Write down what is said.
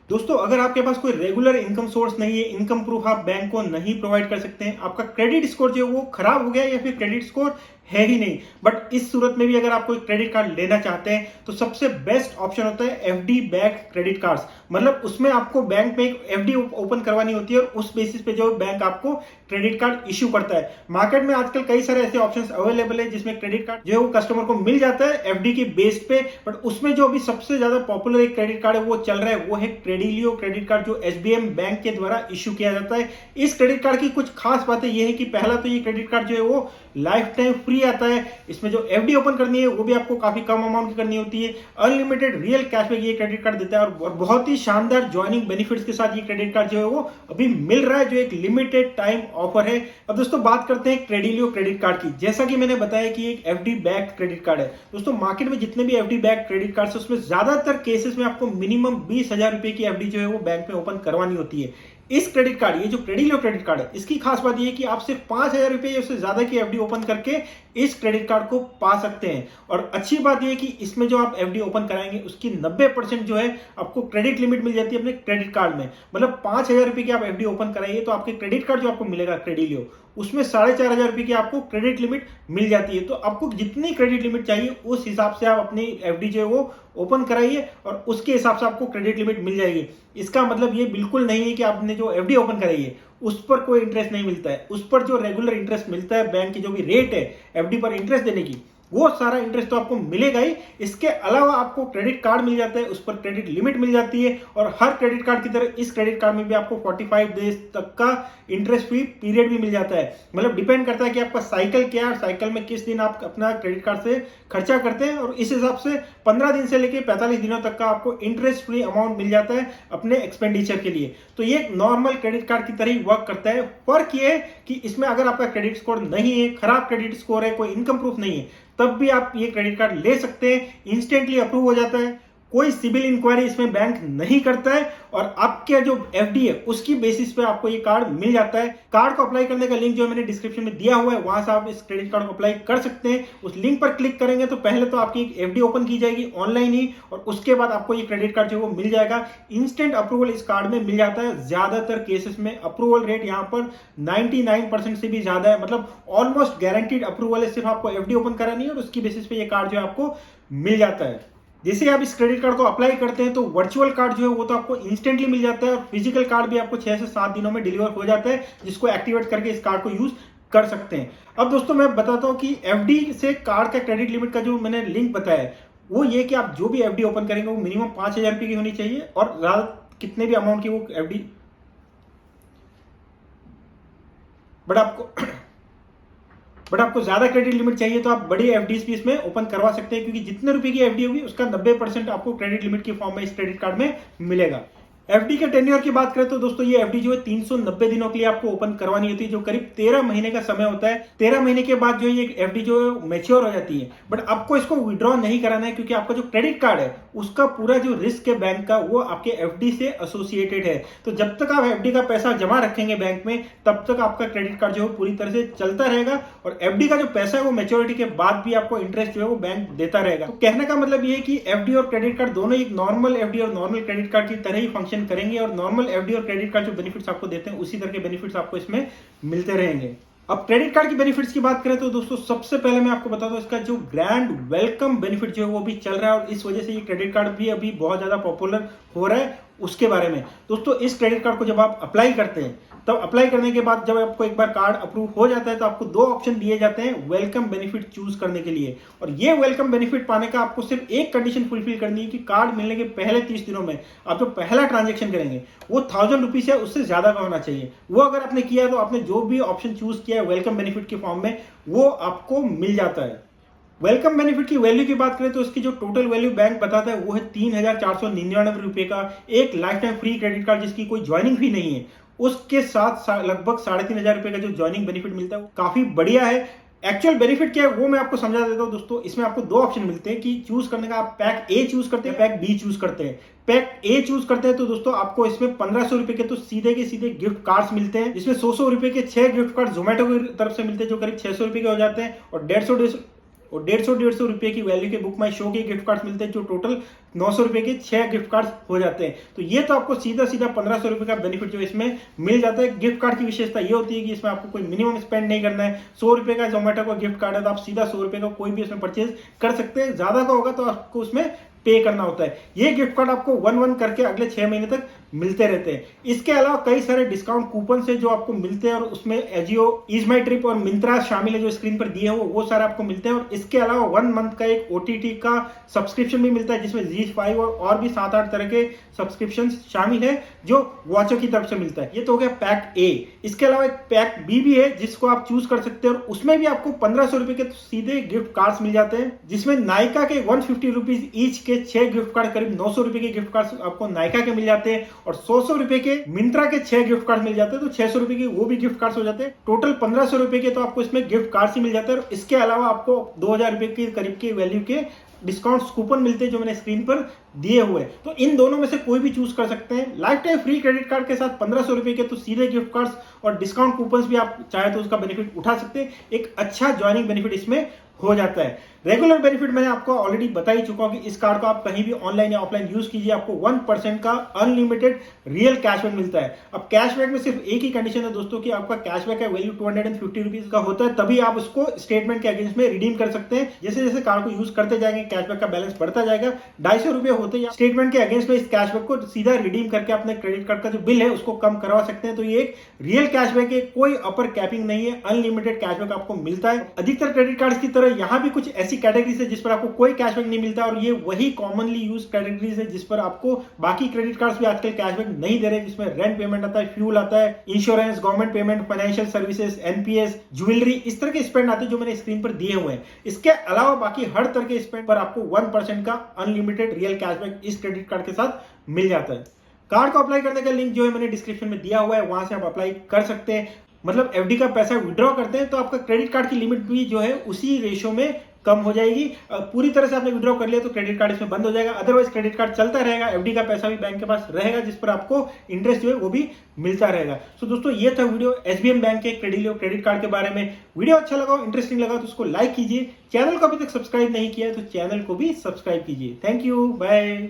दोस्तों, अगर आपके पास कोई रेगुलर इनकम सोर्स नहीं है, इनकम प्रूफ आप बैंक को नहीं प्रोवाइड कर सकते हैं, आपका क्रेडिट स्कोर जो है वो खराब हो गया या फिर क्रेडिट स्कोर है ही नहीं, बट इस सूरत में भी अगर आप कोई क्रेडिट कार्ड लेना चाहते हैं तो सबसे बेस्ट ऑप्शन होता है एफडी बैक्ड क्रेडिट कार्ड्स। मतलब उसमें आपको बैंक में एक एफडी ओपन करवानी होती है और उस बेसिस पे जो बैंक आपको क्रेडिट कार्ड इश्यू करता है। मार्केट में आजकल कई सारे ऐसे ऑप्शंस अवेलेबल है जिसमें क्रेडिट कार्ड जो है वो कस्टमर को मिल जाता है एफडी के बेस पे, बट उसमें जो अभी सबसे ज्यादा पॉपुलर एक क्रेडिट कार्ड है वो चल रहा है वो है क्रेडिलियो क्रेडिट कार्ड, जो एसबीएम बैंक के द्वारा इश्यू किया जाता है। इस क्रेडिट कार्ड की कुछ खास बातें ये है कि पहला तो ये क्रेडिट कार्ड जो है वो लाइफ टाइम फ्री आता है। इसमें जो एफडी ओपन करनी है वो भी आपको काफी कम अमाउंट की करनी होती है। अनलिमिटेड रियल कैशबैक ये क्रेडिट कार्ड देता है और बहुत ही शानदार ज्वाइनिंग बेनिफिट्स के साथ ये क्रेडिट कार्ड जो है वो अभी मिल रहा है, जो एक लिमिटेड टाइम ऑफर है। अब दोस्तों बात करते हैं क्रेडिलियो क्रेडिट कार्ड की। जैसा कि मैंने बताया कि एक एफडी बैक क्रेडिट कार्ड है। दोस्तों मार्केट में जितने भी एफडी बैक क्रेडिट कार्ड है उसमें ज्यादातर केसेस में आपको मिनिमम 20,000 रुपए की एफडी जो है वो बैंक में ओपन करवानी होती है। इस क्रेडिट कार्ड, ये जो क्रेडिलियो क्रेडिट कार्ड है, इसकी खास बात ये है कि आप सिर्फ 5,000 रुपए या उससे ज्यादा की एफडी ओपन करके इस क्रेडिट कार्ड को पा सकते हैं। और अच्छी बात यह है कि इसमें जो आप एफडी ओपन कराएंगे उसकी 90% जो है आपको क्रेडिट लिमिट मिल जाती है अपने क्रेडिट कार्ड में। मतलब 5,000 रुपए की आप एफडी ओपन कराइए तो आपके क्रेडिट कार्ड जो आपको मिलेगा क्रेडिलियो, उसमें 4,500 रुपए की आपको क्रेडिट लिमिट मिल जाती है। तो आपको जितनी क्रेडिट लिमिट चाहिए उस हिसाब से आप अपनी एफडी जो है वो ओपन कराइए और उसके हिसाब से आपको क्रेडिट लिमिट मिल जाएगी। इसका मतलब ये बिल्कुल नहीं है कि आपने जो एफडी ओपन कराई है उस पर कोई इंटरेस्ट नहीं मिलता है। उस पर जो रेगुलर इंटरेस्ट मिलता है, बैंक की जो भी रेट है एफडी पर इंटरेस्ट देने की, वो सारा इंटरेस्ट तो आपको मिलेगा ही। इसके अलावा आपको क्रेडिट कार्ड मिल जाता है, उस पर क्रेडिट लिमिट मिल जाती है और हर क्रेडिट कार्ड की तरह इस क्रेडिट कार्ड में भी आपको 45 डेज तक का इंटरेस्ट फ्री पीरियड भी मिल जाता है। मतलब डिपेंड करता है कि आपका साइकिल क्या है, साइकिल में किस दिन आप अपना क्रेडिट कार्ड से खर्चा करते हैं, और इस हिसाब से 15 दिन से लेकर 45 दिनों तक का आपको इंटरेस्ट फ्री अमाउंट मिल जाता है अपने एक्सपेंडिचर के लिए। तो ये एक नॉर्मल क्रेडिट कार्ड की तरह ही वर्क करता है। फर्क ये है कि इसमें अगर आपका क्रेडिट स्कोर नहीं है, खराब क्रेडिट स्कोर है, कोई इनकम प्रूफ नहीं है, तब भी आप ये क्रेडिट कार्ड ले सकते हैं। इंस्टेंटली अप्रूव हो जाता है, कोई सिविल इंक्वायरी इसमें बैंक नहीं करता है और आपके जो एफडी है उसकी बेसिस पे आपको ये कार्ड मिल जाता है। कार्ड को अप्लाई करने का लिंक जो मैंने डिस्क्रिप्शन में दिया हुआ है, वहां से आप इस क्रेडिट कार्ड को अप्लाई कर सकते हैं। उस लिंक पर क्लिक करेंगे तो पहले तो आपकी एफडी ओपन की जाएगी ऑनलाइन ही, और उसके बाद आपको ये क्रेडिट कार्ड जो वो मिल जाएगा। इंस्टेंट अप्रूवल इस कार्ड में मिल जाता है। ज्यादातर केसेस में अप्रूवल रेट यहाँ पर 99% से भी ज्यादा है। मतलब ऑलमोस्ट गारंटीड अप्रूवल है, सिर्फ आपको एफडी ओपन करानी है और उसकी बेसिस पे ये कार्ड जो है आपको मिल जाता है। जैसे आप इस क्रेडिट कार्ड को अप्लाई करते हैं तो वर्चुअल कार्ड जो है वो तो आपको इंस्टेंटली मिल जाता है और फिजिकल कार्ड भी आपको 6 से 7 दिनों में डिलीवर हो जाता है, जिसको एक्टिवेट करके इस कार्ड को यूज कर सकते हैं। अब दोस्तों मैं बताता हूं कि एफडी से कार्ड का क्रेडिट लिमिट का जो मैंने लिंक बताया है वो ये कि आप जो भी एफडी ओपन करेंगे वो मिनिमम 5,000 रुपए की होनी चाहिए और कितने भी अमाउंट की वो एफडी, बट आपको ज्यादा क्रेडिट लिमिट चाहिए तो आप बड़ी एफडीज भी इसमें ओपन करवा सकते हैं, क्योंकि जितने रुपए की एफडी होगी उसका 90% आपको क्रेडिट लिमिट के फॉर्म में इस क्रेडिट कार्ड में मिलेगा। एफडी के टेन्योर की बात करें तो दोस्तों ये एफडी जो है 390 दिनों के लिए आपको ओपन करवानी होती है, जो करीब 13 महीने का समय होता है। 13 महीने के बाद जो ये एफडी जो है मैच्योर हो जाती है, बट आपको इसको विड्रॉ नहीं कराना है, क्योंकि आपका जो क्रेडिट कार्ड है उसका पूरा जो रिस्क है बैंक का वो आपके एफडी से एसोसिएटेड है। तो जब तक आप एफडी का पैसा जमा रखेंगे बैंक में तब तक आपका क्रेडिट कार्ड जो है पूरी तरह से चलता रहेगा, और एफडी का जो पैसा है वो मैच्योरिटी के बाद भी आपको इंटरेस्ट जो है वो बैंक देता रहेगा। तो कहने का मतलब ये है कि एफडी और क्रेडिट कार्ड दोनों एक नॉर्मल एफडी और नॉर्मल क्रेडिट कार्ड की तरह ही फंक्शन करेंगे, और नॉर्मल एफडी और क्रेडिट कार्ड जो बेनिफिट्स आपको देते हैं उसी तरह के बेनिफिट्स आपको इसमें मिलते रहेंगे। अब क्रेडिट कार्ड की बेनिफिट्स की बात करें तो दोस्तों सबसे पहले मैं आपको बता दूं इसका जो ग्रैंड वेलकम बेनिफिट जो है वो भी चल रहा है, और इस वजह से ये क्रेडिट कार्ड भी अभी बहुत ज्यादा पॉपुलर हो रहा है। उसके बारे में दोस्तों, इस क्रेडिट कार्ड को जब आप अप्लाई करते हैं तब अप्लाई करने के बाद जब आपको एक बार कार्ड अप्रूव हो जाता है तो आपको 2 ऑप्शन दिए जाते हैं वेलकम बेनिफिट चूज करने के लिए। और ये वेलकम बेनिफिट पाने का आपको सिर्फ एक कंडीशन फुलफिल करनी है कि कार्ड मिलने के पहले 30 दिनों में आप जो पहला ट्रांजेक्शन करेंगे वो 1000 रुपीज है, उससे ज्यादा का होना चाहिए। वो अगर आपने किया तो आपने जो भी ऑप्शन चूज किया है वेलकम बेनिफिट के फॉर्म में वो आपको मिल जाता है। वेलकम बेनिफिट की वैल्यू की बात करें तो इसकी जो टोटल वैल्यू बैंक बताता है वो है 3,499 रुपए का एक life time free credit card, जिसकी कोई ज्वाइनिंग फी नहीं है। उसके साथ लगभग 3,500 रुपए का जो ज्वाइनिंग बेनिफिट मिलता है वो काफी बढ़िया है। एक्चुअल बेनिफिट क्या है वो मैं आपको समझा देता हूं दोस्तों। इसमें आपको 2 ऑप्शन मिलते हैं कि चूज करने का, आप पैक ए चूज करते हैं, पैक बी चूज करते हैं। पैक ए चूज करते हैं तो दोस्तों आपको इसमें 1500 रुपए के तो सीधे के सीधे गिफ्ट कार्ड्स मिलते हैं, जिसमें 100 रुपए के 6 गिफ्ट कार्ड जोमेटो की तरफ से मिलते हैं जो करीब 600 रुपए के हो जाते हैं, और 150 और 150 रुपए की वैल्यू के बुक माई शो के गिफ्ट कार्ड मिलते हैं, जो टोटल 900 रुपए के 6 गिफ्ट कार्ड हो जाते हैं। तो ये तो आपको सीधा 1500 रुपए का बेनिफिट जो इसमें मिल जाता है। गिफ्ट कार्ड की विशेषता ये होती है कि इसमें आपको कोई मिनिमम स्पेंड नहीं करना है। 100 रुपए का जोमेटो का गिफ्ट कार्ड है तो आप सीधा 100 रुपए का कोई भी उसमें परचेज कर सकते हैं। ज्यादा का होगा तो आपको उसमें पे करना होता है। ये गिफ्ट कार्ड आपको 1 करके अगले 6 महीने तक मिलते रहते हैं। इसके अलावा कई सारे डिस्काउंट कूपन से जो आपको मिलते हैं और उसमें एजियो, ईज माई ट्रिप और मिंत्रा शामिल है जो स्क्रीन पर दिए हो, वो सारे आपको मिलते हैं। और इसके अलावा 1 मंथ का एक OTT का सब्सक्रिप्शन भी मिलता है जिसमें ZEE5 और भी 7-8 तरह के सब्सक्रिप्शन शामिल है जो वॉचो की तरफ से मिलता है। ये तो हो गया पैक ए। इसके अलावा एक पैक बी भी है जिसको आप चूज कर सकते हैं और उसमें भी आपको 1500 रुपए के सीधे गिफ्ट कार्ड्स मिल जाते हैं, जिसमें नायका के 150 रुपीज ईच के 6 गिफ्ट कार्ड, करीब 900 रुपए के गिफ्ट कार्ड आपको नायका के मिल जाते हैं और 100 रुपए के मिंत्रा के 6 गिफ्ट कार्ड मिल जाते हैं। तो 600 रुपए के वो भी गिफ्ट कार्ड हो जाते हैं। टोटल 1500 रुपए के तो आपको इसमें गिफ्ट कार्ड ही मिल जाते हैं। और इसके अलावा आपको 2000 रुपए के करीब के वैल्यू के डिस्काउंट कूपन मिलते हैं जो मैंने स्क्रीन पर दिए हुए। तो इन दोनों में से कोई भी चूज कर सकते हैं। Life time free credit card के साथ 1500 रुपए के तो सीधे गिफ्ट कार्ड्स और डिस्काउंट कूपन भी आप चाहे तो उसका बेनिफिट उठा सकते हैं। एक अच्छा ज्वाइनिंग बेनिफिट इसमें हो जाता है। रेगुलर बेनिफिट मैंने आपको ऑलरेडी बता ही चुका हूं कि इस कार्ड को आप कहीं भी ऑनलाइन या ऑफलाइन यूज कीजिए, आपको 1% का अनलिमिटेड रियल कैशबैक मिलता है। अब कैशबैक में सिर्फ एक ही कंडीशन है दोस्तों कि आपका कैशबैक का वैल्यू 250 रुपीज का होता है, तभी आप उसको स्टेटमेंट के अगेंस्ट में रिडीम कर सकते हैं। जैसे जैसे कार्ड को यूज करते जाएंगे कैशबैक का बैलेंस बढ़ता जाएगा। 250 रुपए होते हैं स्टेटमेंट के अगेंस्ट में इस कैशबैक को सीधा रिडीम करके अपने क्रेडिट कार्ड का जो बिल है उसको कम करवा सकते हैं। तो ये एक रियल कैशबैक है, कोई अपर कैपिंग नहीं है, अनलिमिटेड कैशबैक आपको मिलता है। अधिकतर क्रेडिट कार्ड की तरह यहाँ भी कुछ ऐसी कैटेगरीज है जिस पर आपको कोई कैशबैक नहीं मिलता और ये वही कॉमनली यूज कैटेगरीज है जिस पर आपको बाकी क्रेडिट कार्ड्स भी आजकल कैशबैक नहीं दे रहे, जिसमें रेंट पेमेंट आता है, फ्यूल आता है, insurance, government payment, financial services, NPS, jewellery, इस तरह के स्पेंड आते हैं जो मैंने स्क्रीन पर दिए हुए हैं। इसके अलावा बाकी हर तरह के स्पेंड पर आपको 1% का अनलिमिटेड रियल कैशबैक इस क्रेडिट कार्ड के साथ मिल जाता है। कार्ड को अप्लाई करने का लिंक जो है मैंने डिस्क्रिप्शन में दिया हुआ है, वहां से आप अप्लाई कर सकते हैं। मतलब FD का पैसा विड्रॉ करते हैं तो आपका क्रेडिट कार्ड की लिमिट भी जो है उसी रेशो में कम हो जाएगी। पूरी तरह से आपने विड्रॉ कर लिया तो क्रेडिट कार्ड इसमें बंद हो जाएगा, अदरवाइज क्रेडिट कार्ड चलता रहेगा। FD का पैसा भी बैंक के पास रहेगा जिस पर आपको इंटरेस्ट जो है वो भी मिलता रहेगा। सो दोस्तों ये था वीडियो SBM बैंक के क्रेडिट कार्ड के बारे में। वीडियो अच्छा लगा, इंटरेस्टिंग लगा तो उसको लाइक कीजिए। चैनल को अभी तक सब्सक्राइब नहीं किया है तो चैनल को भी सब्सक्राइब कीजिए। Thank you, bye.